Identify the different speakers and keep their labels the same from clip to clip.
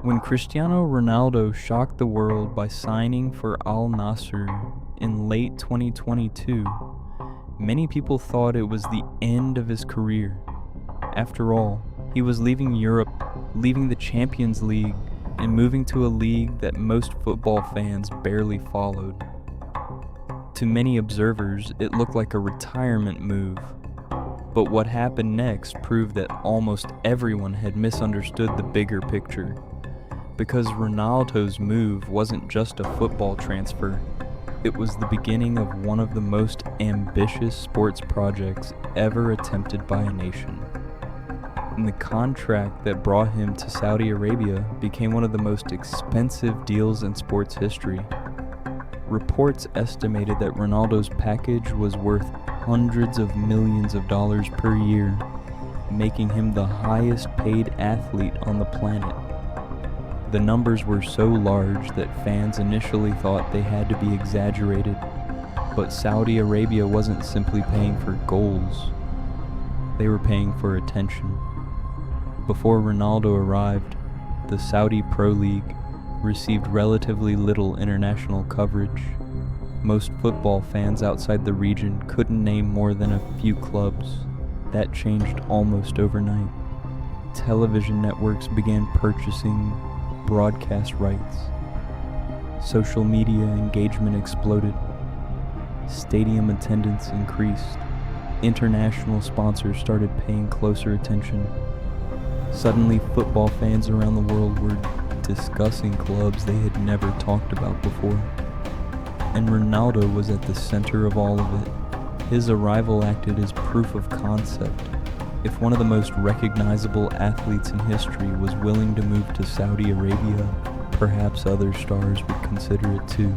Speaker 1: When Cristiano Ronaldo shocked the world by signing for Al Nassr in late 2022, many people thought it was the end of his career. After all, he was leaving Europe, leaving the Champions League, and moving to a league that most football fans barely followed. To many observers, it looked like a retirement move. But what happened next proved that almost everyone had misunderstood the bigger picture. Because Ronaldo's move wasn't just a football transfer, it was the beginning of one of the most ambitious sports projects ever attempted by a nation. And the contract that brought him to Saudi Arabia became one of the most expensive deals in sports history. Reports estimated that Ronaldo's package was worth hundreds of millions of dollars per year, making him the highest paid athlete on the planet. The numbers were so large that fans initially thought they had to be exaggerated, but Saudi Arabia wasn't simply paying for goals, they were paying for attention. Before Ronaldo arrived, the Saudi Pro League received relatively little international coverage. Most football fans outside the region couldn't name more than a few clubs. That changed almost overnight. Television networks began purchasing broadcast rights. Social media engagement exploded. Stadium attendance increased. International sponsors started paying closer attention. Suddenly, football fans around the world were discussing clubs they had never talked about before. And Ronaldo was at the center of all of it. His arrival acted as proof of concept. If one of the most recognizable athletes in history was willing to move to Saudi Arabia, perhaps other stars would consider it too.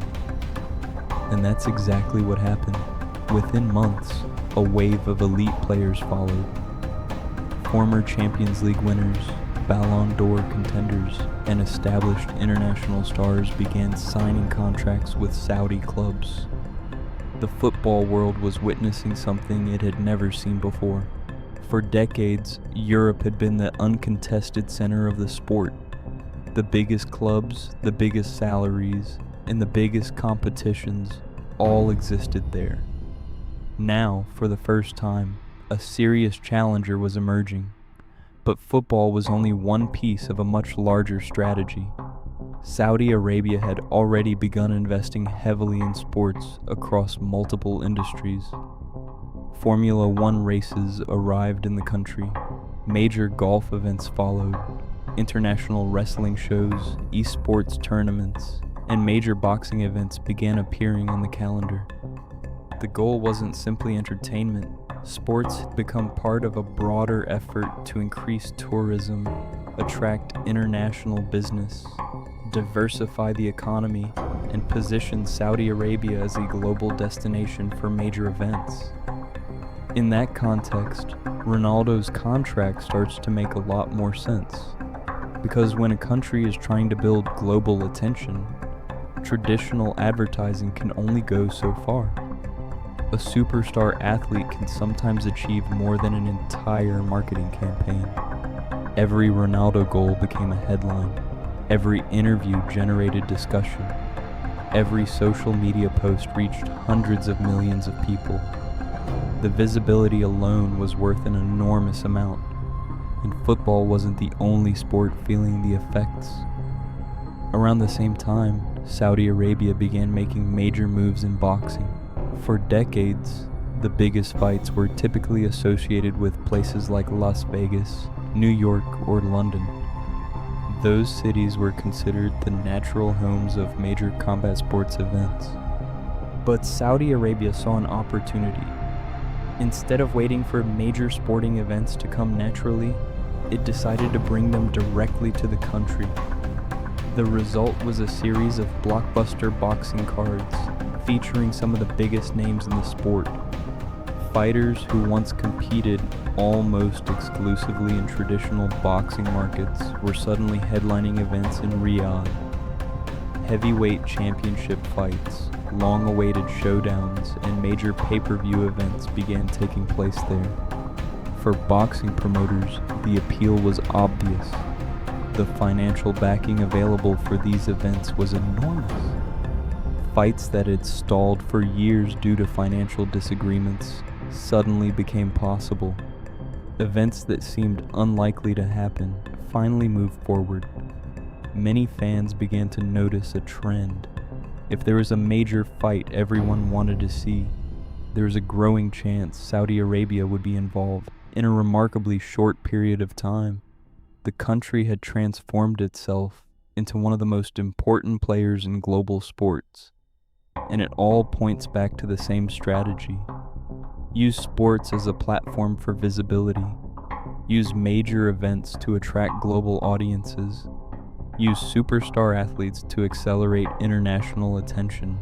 Speaker 1: And that's exactly what happened. Within months, a wave of elite players followed. Former Champions League winners, Ballon d'Or contenders, and established international stars began signing contracts with Saudi clubs. The football world was witnessing something it had never seen before. For decades, Europe had been the uncontested center of the sport. The biggest clubs, the biggest salaries, and the biggest competitions all existed there. Now, for the first time, a serious challenger was emerging. But football was only one piece of a much larger strategy. Saudi Arabia had already begun investing heavily in sports across multiple industries. Formula One races arrived in the country. Major golf events followed. International wrestling shows, esports tournaments, and major boxing events began appearing on the calendar. The goal wasn't simply entertainment. Sports had become part of a broader effort to increase tourism, attract international business, diversify the economy, and position Saudi Arabia as a global destination for major events. In that context, Ronaldo's contract starts to make a lot more sense. Because when a country is trying to build global attention, traditional advertising can only go so far. A superstar athlete can sometimes achieve more than an entire marketing campaign. Every Ronaldo goal became a headline. Every interview generated discussion. Every social media post reached hundreds of millions of people. The visibility alone was worth an enormous amount, and football wasn't the only sport feeling the effects. Around the same time, Saudi Arabia began making major moves in boxing. For decades, the biggest fights were typically associated with places like Las Vegas, New York, or London. Those cities were considered the natural homes of major combat sports events. But Saudi Arabia saw an opportunity. Instead of waiting for major sporting events to come naturally, it decided to bring them directly to the country. The result was a series of blockbuster boxing cards featuring some of the biggest names in the sport. Fighters who once competed almost exclusively in traditional boxing markets were suddenly headlining events in Riyadh. Heavyweight championship fights, long-awaited showdowns, and major pay-per-view events began taking place there. For boxing promoters, the appeal was obvious. The financial backing available for these events was enormous. Fights that had stalled for years due to financial disagreements suddenly became possible. Events that seemed unlikely to happen finally moved forward. Many fans began to notice a trend. If there was a major fight everyone wanted to see, there was a growing chance Saudi Arabia would be involved. In a remarkably short period of time, the country had transformed itself into one of the most important players in global sports. And it all points back to the same strategy. Use sports as a platform for visibility. Use major events to attract global audiences. Use superstar athletes to accelerate international attention.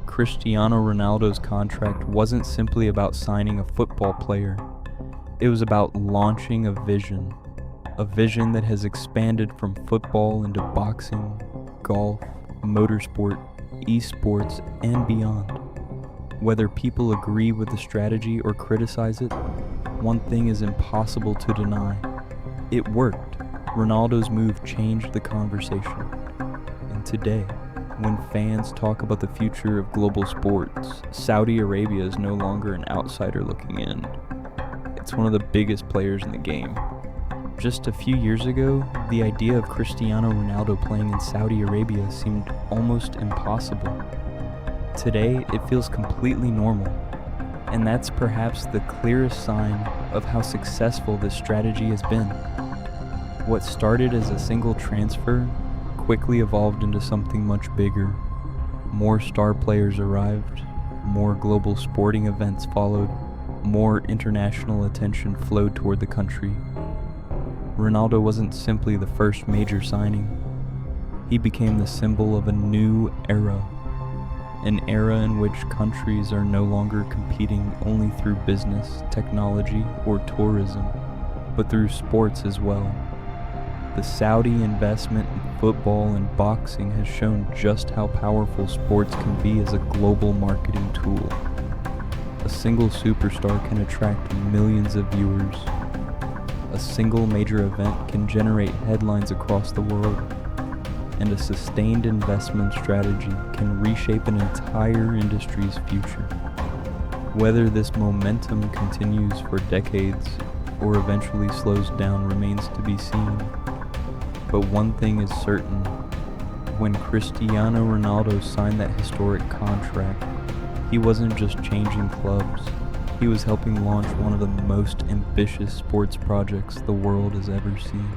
Speaker 1: Cristiano Ronaldo's contract wasn't simply about signing a football player. It was about launching a vision that has expanded from football into boxing, golf, motorsport, esports, and beyond. Whether people agree with the strategy or criticize it, one thing is impossible to deny. It worked. Ronaldo's move changed the conversation. And today, when fans talk about the future of global sports, Saudi Arabia is no longer an outsider looking in. It's one of the biggest players in the game. Just a few years ago, the idea of Cristiano Ronaldo playing in Saudi Arabia seemed almost impossible. Today, it feels completely normal, and that's perhaps the clearest sign of how successful this strategy has been. What started as a single transfer quickly evolved into something much bigger. More star players arrived, more global sporting events followed, more international attention flowed toward the country. Ronaldo wasn't simply the first major signing. He became the symbol of a new era. An era in which countries are no longer competing only through business, technology, or tourism, but through sports as well. The Saudi investment in football and boxing has shown just how powerful sports can be as a global marketing tool. A single superstar can attract millions of viewers. A single major event can generate headlines across the world, and a sustained investment strategy can reshape an entire industry's future. Whether this momentum continues for decades or eventually slows down remains to be seen. But one thing is certain: when Cristiano Ronaldo signed that historic contract, he wasn't just changing clubs. He was helping launch one of the most ambitious sports projects the world has ever seen.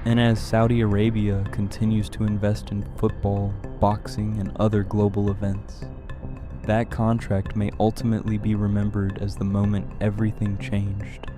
Speaker 1: And as Saudi Arabia continues to invest in football, boxing, and other global events, that contract may ultimately be remembered as the moment everything changed.